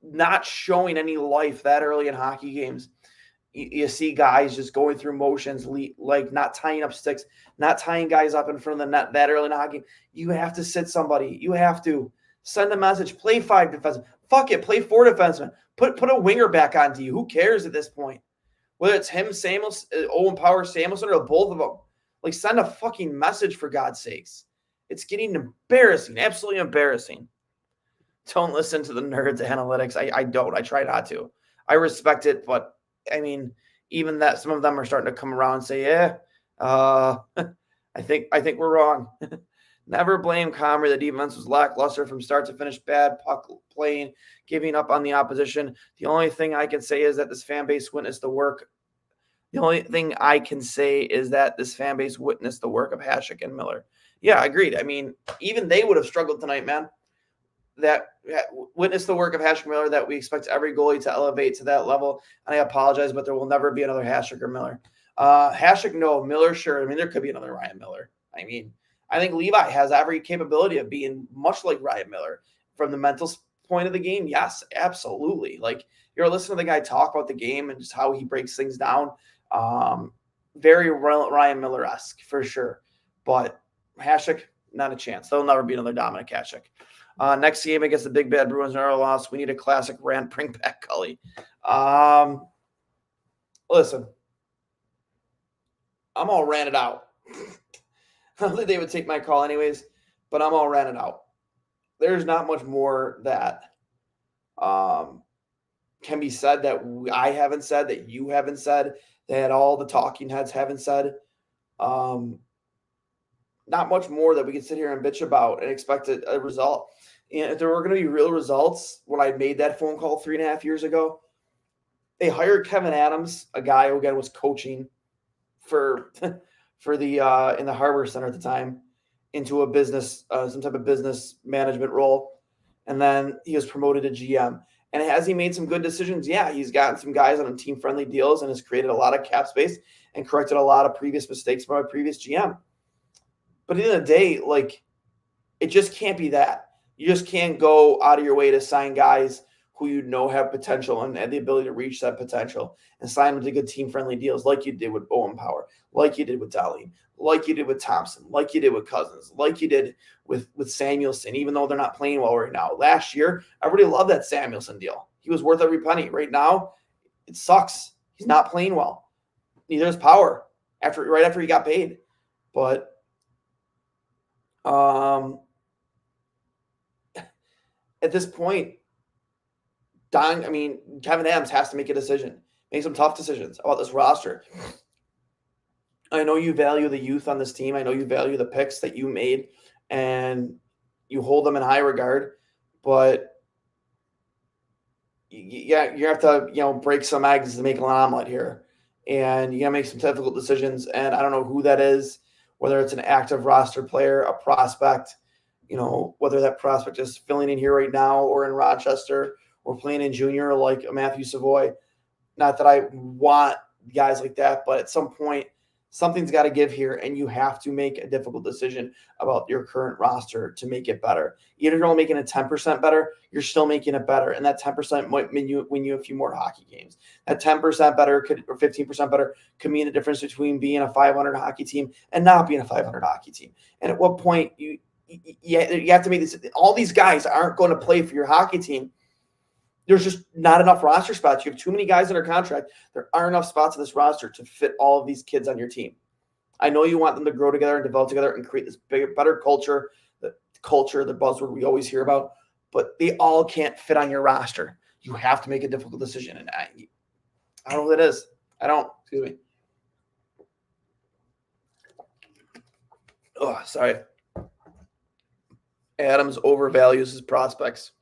not showing any life that early in hockey games, you see guys just going through motions, like not tying up sticks, not tying guys up in front of the net that early in hockey. You have to sit somebody. You have to send a message. Play 5 defensemen. Fuck it. Play 4 defensemen. Put a winger back onto you. Who cares at this point? Whether it's him, Owen Power, Samuelson, or both of them. Like, send a fucking message, for God's sakes. It's getting embarrassing. Absolutely embarrassing. Don't listen to the nerds analytics. I don't. I try not to. I respect it, but I mean, even that, some of them are starting to come around and say, yeah, I think we're wrong. Never blame Comrie. The defense was lackluster from start to finish, bad puck playing, giving up on the opposition. The only thing I can say is that this fan base witnessed the work. The only thing I can say is that this fan base witnessed the work of Hasek and Miller. Yeah, agreed. I mean, even they would have struggled tonight, man. That witnessed the work of Hasek Miller, that we expect every goalie to elevate to that level. And I apologize, but there will never be another Hasek or Miller. Hasek, no. Miller, sure. I mean, there could be another Ryan Miller. I mean, I think Levi has every capability of being much like Ryan Miller from the mental point of the game. Yes, absolutely. Like, you're listening to the guy talk about the game and just how he breaks things down. Very Ryan Miller-esque for sure. But Hasek, not a chance. There'll never be another Dominic Hasek. Next game against the Big Bad Bruins, another loss. We need a classic rant. Bring back Cully. Listen, I'm all ranted out. I don't think they would take my call anyways, but I'm all ranted out. There's not much more that can be said that I haven't said, that you haven't said, that all the talking heads haven't said. Not much more that we can sit here and bitch about and expect a result. And if there were going to be real results, when I made that phone call 3.5 years ago, they hired Kevin Adams, a guy who again was coaching for the in the Harbor Center at the time, into a business, some type of business management role, and then he was promoted to GM. And has he made some good decisions? Yeah, he's gotten some guys on team-friendly deals and has created a lot of cap space and corrected a lot of previous mistakes by a previous GM. But at the end of the day, like, it just can't be that. You just can't go out of your way to sign guys who you know have potential and the ability to reach that potential and sign them to good team-friendly deals like you did with Owen Power, like you did with Darlene, like you did with Thompson, like you did with Cousins, like you did with Samuelson, even though they're not playing well right now. Last year, everybody loved that Samuelson deal. He was worth every penny. Right now, it sucks. He's not playing well. Neither is Power right after he got paid. But at this point, Kevin Adams has to make a decision, make some tough decisions about this roster. I know you value the youth on this team. I know you value the picks that you made, and you hold them in high regard. But you have to break some eggs to make an omelet here, and you got to make some difficult decisions. And I don't know who that is, whether it's an active roster player, a prospect, whether that prospect is filling in here right now or in Rochester or playing in junior like Matthew Savoy. Not that I want guys like that, but at some point, something's got to give here, and you have to make a difficult decision about your current roster to make it better. Even if you're only making it 10% better, you're still making it better, and that 10% might win you a few more hockey games. That 10% better or 15% better could mean the difference between being a 500 hockey team and not being a 500 hockey team. And at what point you have to make this. All these guys aren't going to play for your hockey team. There's just not enough roster spots. You have too many guys under contract. There aren't enough spots in this roster to fit all of these kids on your team. I know you want them to grow together and develop together and create this bigger, better culture, the buzzword we always hear about, but they all can't fit on your roster. You have to make a difficult decision. And I don't know what it is. Excuse me. Oh, sorry. Adams overvalues his prospects.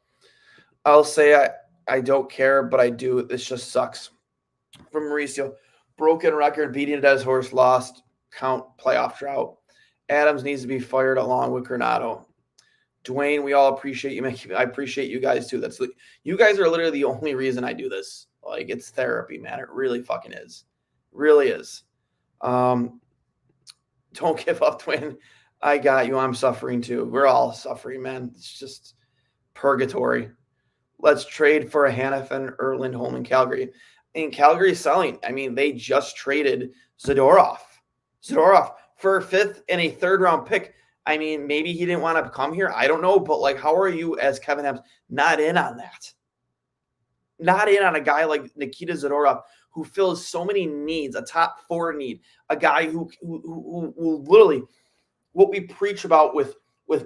I'll say I don't care, but I do. This just sucks. From Mauricio, broken record, beating a dead horse, lost count, playoff drought. Adams needs to be fired along with Granato. Duane, we all appreciate you. I appreciate you guys too. You guys are literally the only reason I do this. Like, it's therapy, man. It really fucking is. Really is. Don't give up, Duane. I got you. I'm suffering too. We're all suffering, man. It's just purgatory. Let's trade for a Hanifin or Lindholm in Calgary. And Calgary is selling. I mean, they just traded Zadorov for a 5th and a 3rd round pick. I mean, maybe he didn't want to come here. I don't know. But, like, how are you as Kevin Adams not in on that? Not in on a guy like Nikita Zadorov who fills so many needs, a top 4 need, a guy who literally what we preach about with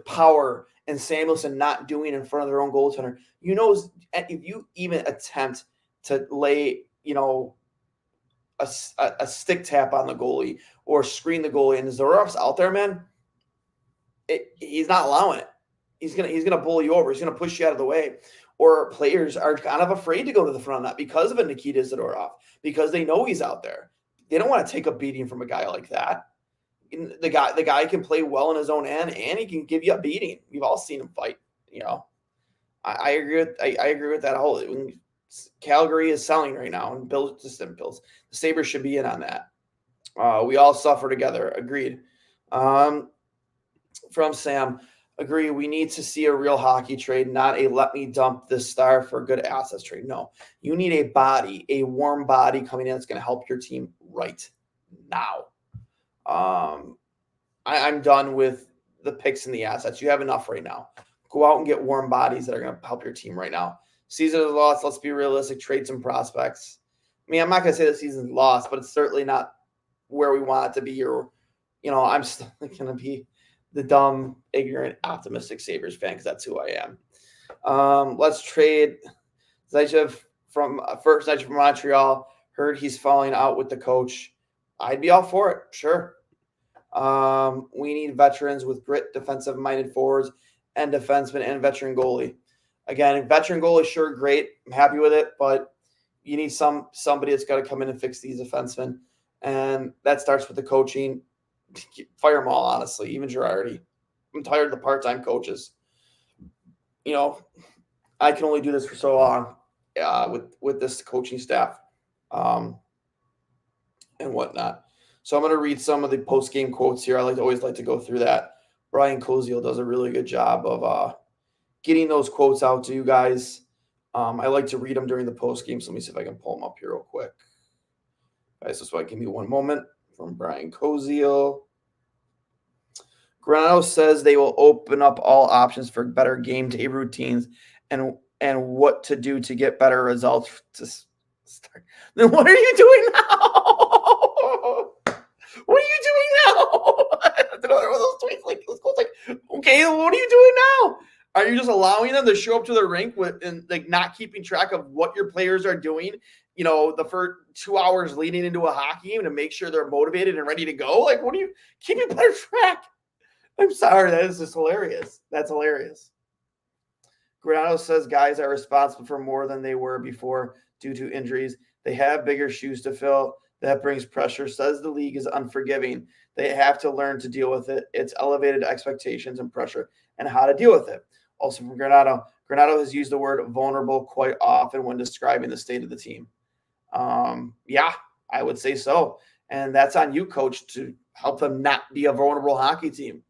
Power and Samuelson not doing in front of their own goaltender. If you even attempt to lay, a stick tap on the goalie or screen the goalie, and Zadorov's out there, man, he's not allowing it. He's gonna pull you over. He's gonna push you out of the way. Or players are kind of afraid to go to the front of that because of a Nikita Zadorov, because they know he's out there. They don't want to take a beating from a guy like that. The guy can play well in his own end, and he can give you a beating. We've all seen him fight. I agree with that whole. Calgary is selling right now, and Bills. The Sabres should be in on that. We all suffer together. Agreed. From Sam, agree. We need to see a real hockey trade, not a let me dump this star for good assets trade. No, you need a warm body coming in that's going to help your team right now. I'm done with the picks and the assets. You have enough right now. Go out and get warm bodies that are going to help your team right now. Season is lost. Let's be realistic. Trade some prospects. I mean, I'm not going to say the season's lost, but it's certainly not where we want it to be. Or, I'm still going to be the dumb, ignorant, optimistic Sabres fan because that's who I am. Let's trade Zaitsev from Montreal. Heard he's falling out with the coach. I'd be all for it. Sure. We need veterans with grit, defensive-minded forwards, and defensemen and veteran goalie. Again, veteran goalie, sure, great. I'm happy with it, but you need somebody that's got to come in and fix these defensemen, and that starts with the coaching. Fire them all, honestly, even Girardi. I'm tired of the part-time coaches. I can only do this for so long with this coaching staff and whatnot. So I'm going to read some of the post-game quotes here. I always like to go through that. Brian Koziel does a really good job of getting those quotes out to you guys. I like to read them during the post-game, so let me see if I can pull them up here real quick. Guys, just give me one moment. From Brian Koziel. Granato says they will open up all options for better game day routines and what to do to get better results to start. Then what are you doing now? What are you doing now? Another one of those tweets okay, what are you doing now? Are you just allowing them to show up to the rink and not keeping track of what your players are doing, the first 2 hours leading into a hockey game to make sure they're motivated and ready to go? What are you keeping better track? I'm sorry, that is just hilarious. That's hilarious. Granato says guys are responsible for more than they were before due to injuries. They have bigger shoes to fill. That brings pressure. Says the league is unforgiving. They have to learn to deal with it. It's elevated expectations and pressure and how to deal with it. Also from Granato has used the word vulnerable quite often when describing the state of the team. Yeah, I would say so. And that's on you, coach, to help them not be a vulnerable hockey team.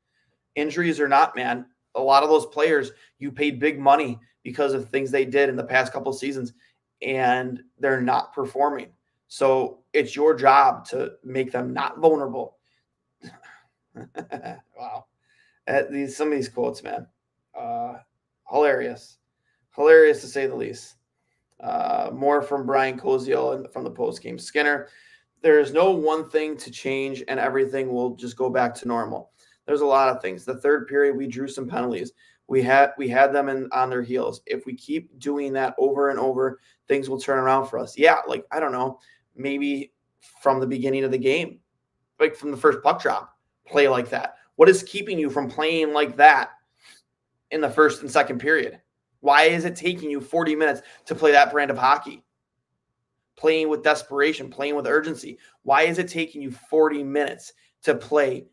Injuries or not, man, a lot of those players, you paid big money because of things they did in the past couple of seasons, and they're not performing. So it's your job to make them not vulnerable. Wow. Some of these quotes, man. Hilarious to say the least. More from Brian Koziel and from the post-game. Skinner, there is no one thing to change and everything will just go back to normal. There's a lot of things. The third period, we drew some penalties. We had them on their heels. If we keep doing that over and over, things will turn around for us. Yeah, I don't know, maybe from the beginning of the game, from the first puck drop, play like that. What is keeping you from playing like that in the first and second period? Why is it taking you 40 minutes to play that brand of hockey? Playing with desperation, playing with urgency. Why is it taking you 40 minutes to play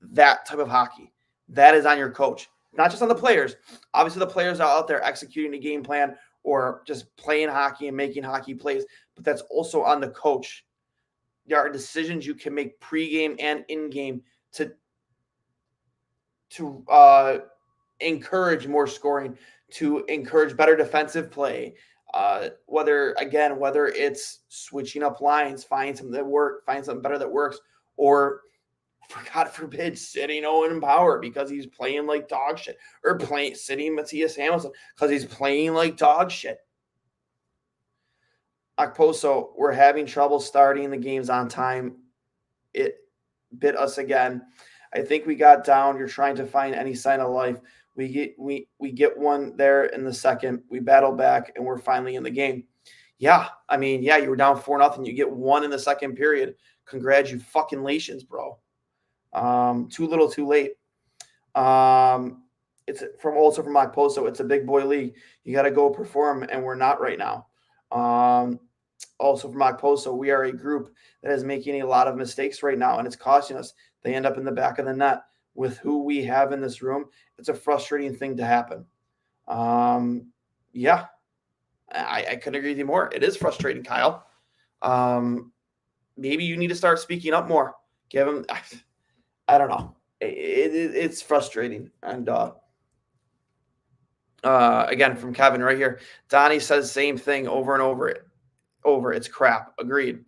that type of hockey? That is on your coach, not just on the players. Obviously, the players are out there executing a game plan or just playing hockey and making hockey plays, but that's also on the coach. There are decisions you can make pregame and in-game to encourage more scoring, to encourage better defensive play. Whether it's switching up lines, find something better that works, or for God forbid, sitting Owen Power because he's playing like dog shit, or sitting Matthias Hamilton because he's playing like dog shit. Okposo, we're having trouble starting the games on time. It bit us again. I think we got down. You're trying to find any sign of life. We get one there in the second. We battle back, and we're finally in the game. Yeah, you were down 4-0. You get one in the second period. Congratulations, bro. Too little, too late. It's from Okposo. It's a big boy league. You got to go perform, and we're not right now. Also from Okposo, we are a group that is making a lot of mistakes right now, and it's costing us. They end up in the back of the net. With who we have in this room, it's a frustrating thing to happen. Yeah, I couldn't agree with you more. It is frustrating, Kyle. Maybe you need to start speaking up more. Give him, I don't know. It's frustrating. And again, from Kevin right here, Donnie says the same thing over and over. It's crap. Agreed.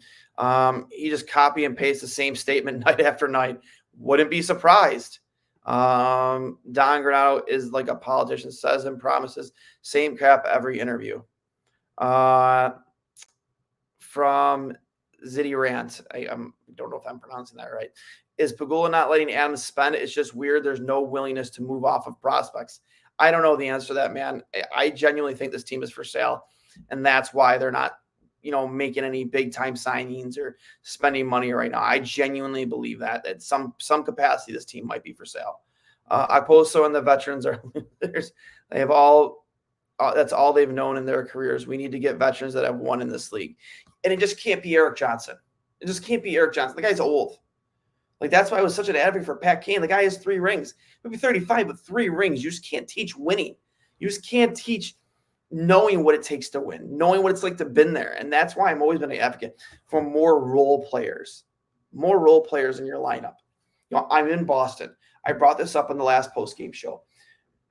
He just copy and paste the same statement night after night. Wouldn't be surprised. Don Granado is like a politician, says and promises same crap every interview. From Zitty Rant, I don't know if I'm pronouncing that right. Is Pagula not letting Adams spend? It's just weird. There's no willingness to move off of prospects. I don't know the answer to that, man. I genuinely think this team is for sale, and that's why they're not, making any big time signings or spending money right now. I genuinely believe that some capacity this team might be for sale. Okposo and the veterans are they have all. That's all they've known in their careers. We need to get veterans that have won in this league, and it just can't be Erik Johnson. It just can't be Erik Johnson. The guy's old. Like, that's why I was such an advocate for Pat Kane. The guy has 3 rings. Maybe 35, but 3 rings. You just can't teach winning. You just can't teach knowing what it takes to win, knowing what it's like to been there. And that's why I'm always been an advocate for more role players in your lineup. I'm in Boston. I brought this up in the last post-game show.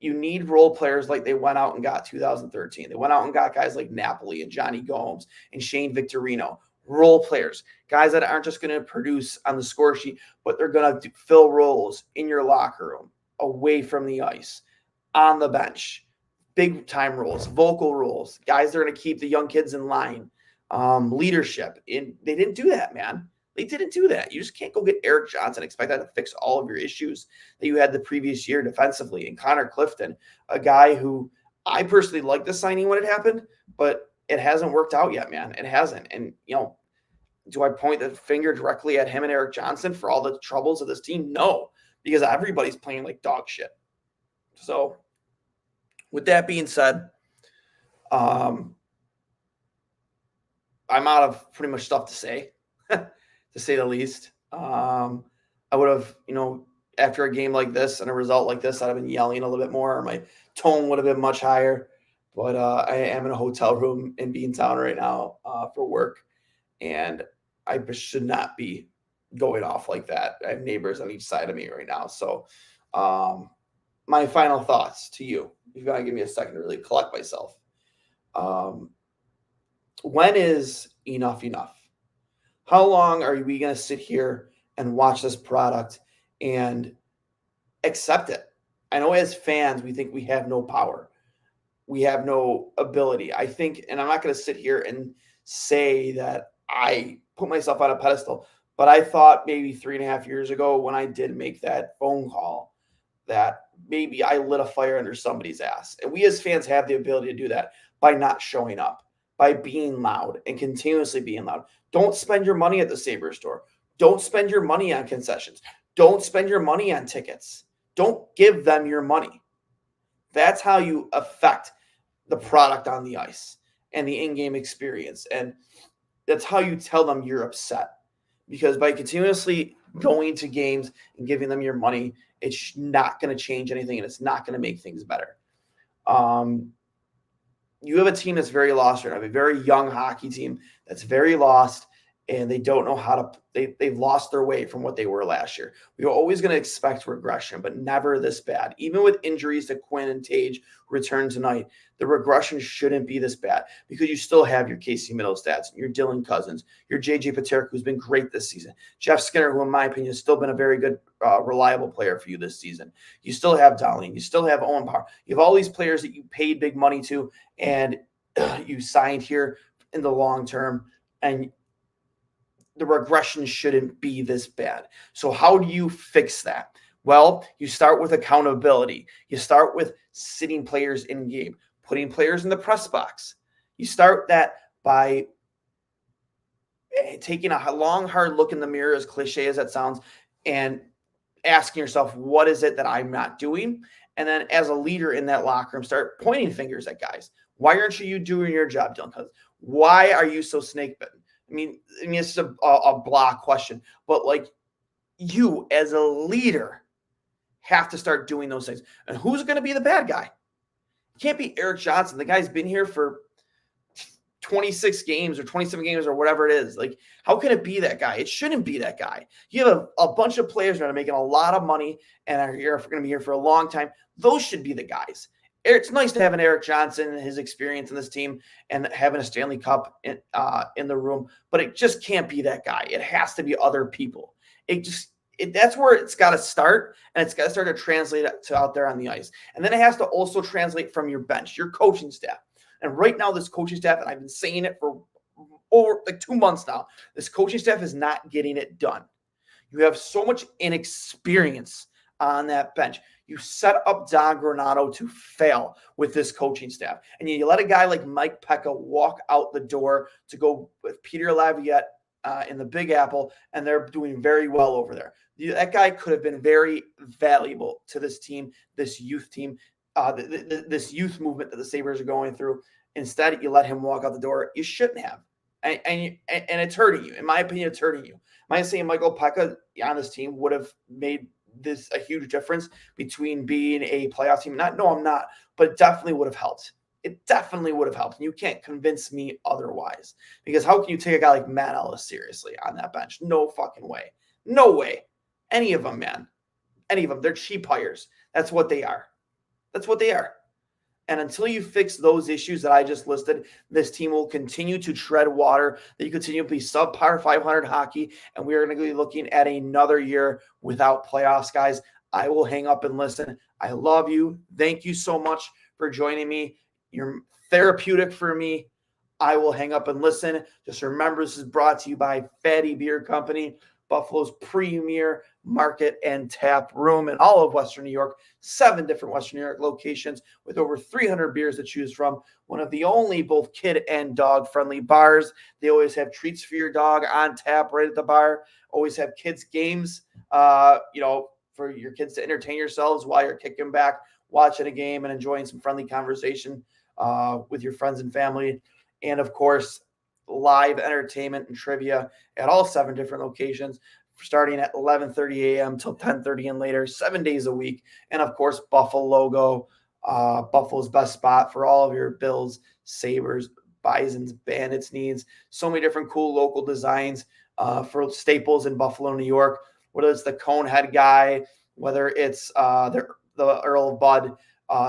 You need role players like they went out and got 2013. They went out and got guys like Napoli and Johnny Gomes and Shane Victorino. Role players, guys that aren't just going to produce on the score sheet, but they're going to fill roles in your locker room, away from the ice, on the bench, big time roles, vocal roles, guys that are going to keep the young kids in line, leadership. And they didn't do that, man. They didn't do that. You just can't go get Erik Johnson and expect that to fix all of your issues that you had the previous year defensively. And Connor Clifton, a guy who I personally liked the signing when it happened, but it hasn't worked out yet, man. It hasn't. And, do I point the finger directly at him and Erik Johnson for all the troubles of this team? No, because everybody's playing like dog shit. So with that being said, I'm out of pretty much stuff to say, to say the least. I would have, after a game like this and a result like this, I'd have been yelling a little bit more, or my tone would have been much higher. But I am in a hotel room in Beantown right now for work, and I should not be going off like that. I have neighbors on each side of me right now. So my final thoughts to you. You've got to give me a second to really collect myself. When is enough enough? How long are we going to sit here and watch this product and accept it? I know as fans, we think we have no power. We have no ability. I think, and I'm not going to sit here and say that I put myself on a pedestal, but I thought maybe 3.5 years ago when I did make that phone call that maybe I lit a fire under somebody's ass. And we as fans have the ability to do that by not showing up, by being loud and continuously being loud. Don't spend your money at the Sabres store. Don't spend your money on concessions. Don't spend your money on tickets. Don't give them your money. That's how you affect the product on the ice and the in-game experience. And that's how you tell them you're upset. Because by continuously going to games and giving them your money, it's not going to change anything, and it's not going to make things better. You have a team that's very lost right now, a very young hockey team that's very lost, and they don't know how to – they've lost their way from what they were last year. We were always going to expect regression, but never this bad. Even with injuries to Quinn and Tage return tonight, the regression shouldn't be this bad because you still have your Casey Middlestats, your Dylan Cousins, your J.J. Paterka, who's been great this season, Jeff Skinner, who in my opinion has still been a very good, reliable player for you this season. You still have Darlene. You still have Owen Power. You have all these players that you paid big money to and you signed here in the long term, and the regression shouldn't be this bad. So how do you fix that? Well, you start with accountability. You start with sitting players in game, putting players in the press box. You start that by taking a long, hard look in the mirror, as cliche as that sounds, and asking yourself, what is it that I'm not doing? And then as a leader in that locker room, start pointing fingers at guys. Why aren't you doing your job, Dylan Cousins? Why are you so snake bitten? I mean, it's a blah question, but like you as a leader have to start doing those things. And who's going to be the bad guy? It can't be Erik Johnson. The guy's been here for 26 games or 27 games or whatever it is. Like, how can it be that guy? It shouldn't be that guy. You have a bunch of players that are making a lot of money and are going to be here for a long time. Those should be the guys. It's nice to have an Erik Johnson and his experience in this team and having a Stanley Cup in the room, but it just can't be that guy. It has to be other people. That's where it's got to start, and it's got to start to translate to out there on the ice. And then it has to also translate from your bench, your coaching staff. And right now, this coaching staff, and I've been saying it for over like 2 months now, this coaching staff is not getting it done. You have so much inexperience on that bench. You set up Don Granato to fail with this coaching staff. And you let a guy like Mike Pekka walk out the door to go with Peter Laviolette in the Big Apple, and they're doing very well over there. That guy could have been very valuable to this team, this youth team, this youth movement that the Sabres are going through. Instead, you let him walk out the door. You shouldn't have. And it's hurting you. In my opinion, it's hurting you. Am I saying Michael Pekka on this team would have made this a huge difference between being a playoff team? No, I'm not. But it definitely would have helped. It definitely would have helped. And you can't convince me otherwise. Because how can you take a guy like Matt Ellis seriously on that bench? No fucking way. No way. Any of them, man. Any of them. They're cheap hires. That's what they are. That's what they are. And until you fix those issues that I just listed, this team will continue to tread water. They continue to be subpar 500 hockey, and we are going to be looking at another year without playoffs, guys. I will hang up and listen. I love you. Thank you so much for joining me. You're therapeutic for me. I will hang up and listen. Just remember, this is brought to you by Fatty Beer Company, Buffalo's premier market and tap room in all of Western New York, 7 different Western New York locations with over 300 beers to choose from. One of the only both kid and dog friendly bars. They always have treats for your dog on tap right at the bar. Always have kids games, for your kids to entertain yourselves while you're kicking back, watching a game and enjoying some friendly conversation with your friends and family. And of course, live entertainment and trivia at all 7 different locations, starting at 11:30 a.m. till 10:30 and later, 7 days a week. And of course, Buffalo logo, Buffalo's best spot for all of your Bills, Sabres, Bisons, Bandits needs. So many different cool local designs for staples in Buffalo, New York. Whether it's the cone head guy, whether it's the Earl of Bud,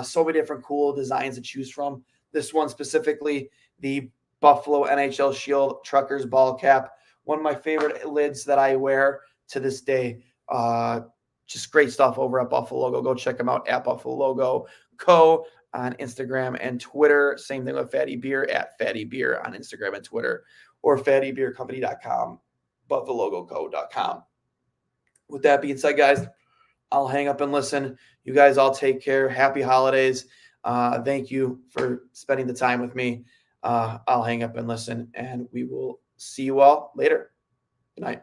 so many different cool designs to choose from. This one specifically, the Buffalo NHL Shield Truckers ball cap, one of my favorite lids that I wear to this day. Just great stuff over at Buffalo Logo. Go check them out at Buffalo Logo Co. on Instagram and Twitter. Same thing with Fatty Beer at Fatty Beer on Instagram and Twitter, or fattybeercompany.com, buffalogoco.com. With that being said, guys, I'll hang up and listen. You guys all take care. Happy holidays. Thank you for spending the time with me. I'll hang up and listen, and we will see you all later. Good night.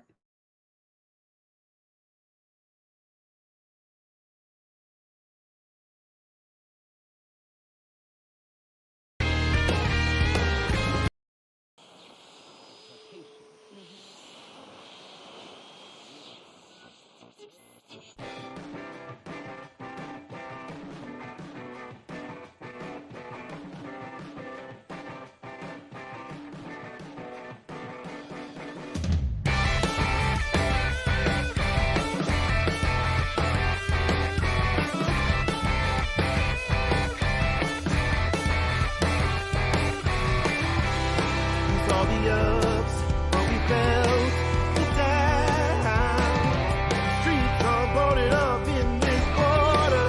All the ups, but we felt the down. Streets are boarded up in this border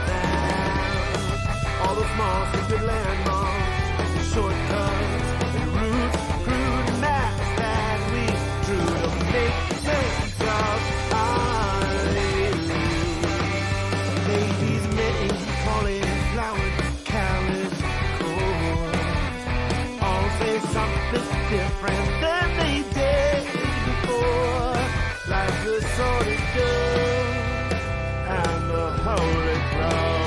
town. All the small secret landmarks, the shortcuts, and routes, crude maps that we drew to make sense of our daily. Babies made calling flowers, carrots, corn. Say something different than they did before, like the sorted dove and the holy crow,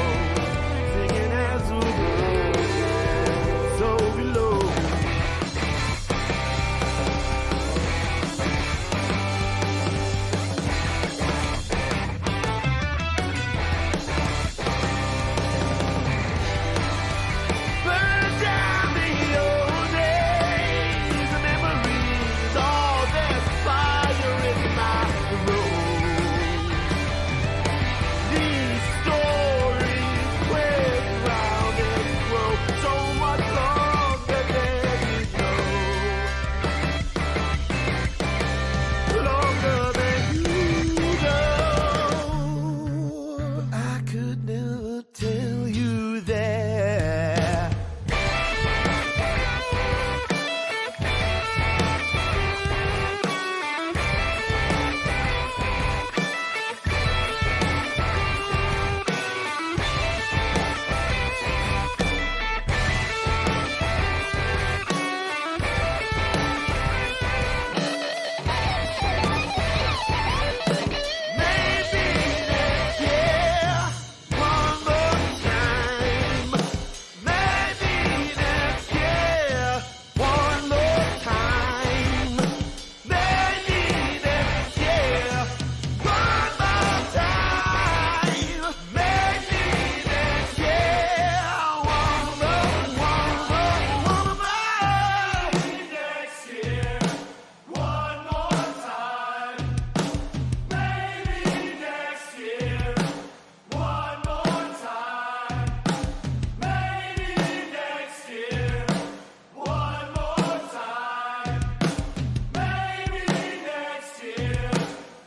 singing as we go, so below. Burn down the old days, remember goodness